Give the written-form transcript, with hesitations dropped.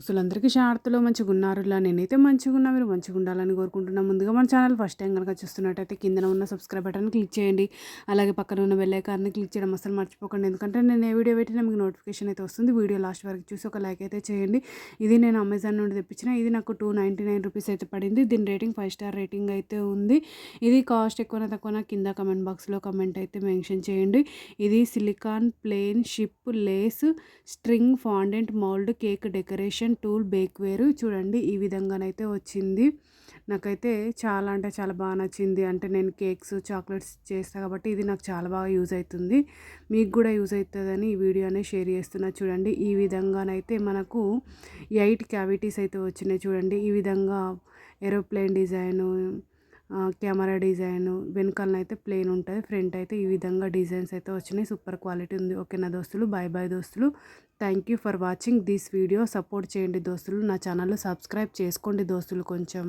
అసలందరికీ షార్ట్‌లో మంచిగున్నారులా. నేనైతే మంచిగున్నా. మీరు మంచిగుండాలని కోరుకుంటున్నా. ముందుగా మన ఛానల్ ఫస్ట్ టైం గనక చూస్తున్నట్టయితే కిందన ఉన్న సబ్స్క్రైబ్ బటన్ క్లిక్ చేయండి. అలాగే పక్కన ఉన్న బెల్ ఐకాన్‌ని క్లిక్ చేయడం అస్సలు మర్చిపోకండి. ఎందుకంటే నేను ఏ వీడియో పెట్టినా మీకు నోటిఫికేషన్ అయితే వస్తుంది. వీడియో లాస్ట్ వరకు చూసి ఒక లైక్ అయితే చేయండి. ఇది నేను అమెజాన్ నుండి తెప్పించిన. ఇది నాకు ₹299 అయితే పడింది. దీని రేటింగ్ 5 స్టార్ రేటింగ్ అయితే ఉంది. ఇది కాస్ట్ ఎక్కువనా తక్కువనా కింద కమెంట్ బాక్స్‌లో కమెంట్ అయితే మెన్షన్ చేయండి. ఇది silicone plain ship lace string fondant mould cake decoration tool bakeware చూడండి ఈ విధంగానైతే వచ్చింది. నాకైతే చాలా అంటే చాలా బాగా నచ్చింది. అంటే నేను కేక్స్ చాక్లెట్స్ చేస్తాను కాబట్టి ఇది నాకు చాలా బాగా యూజ్ అవుతుంది. మీకు కూడా యూజ్ అవుతుందని ఈ వీడియో అనేది షేర్ చేస్తున్నా. చూడండి ఈ విధంగానైతే మనకు 8 క్యావిటీస్ అయితే వచ్చినాయి. చూడండి ఈ విధంగా ఏరోప్లేన్ డిజైను, కెమెరా డిజైను, వెనకాలనైతే ప్లెయిన్ ఉంటుంది, ఫ్రంట్ అయితే ఈ విధంగా డిజైన్స్ అయితే వచ్చినాయి. సూపర్ క్వాలిటీ ఉంది. ఓకేనా దోస్తులు, బాయ్ బాయ్ దోస్తులు. Thank you for watching this video. Support చేయండి దోస్తులు. నా ఛానల్ సబ్స్క్రైబ్ చేసుకోండి దోస్తులు కొంచెం.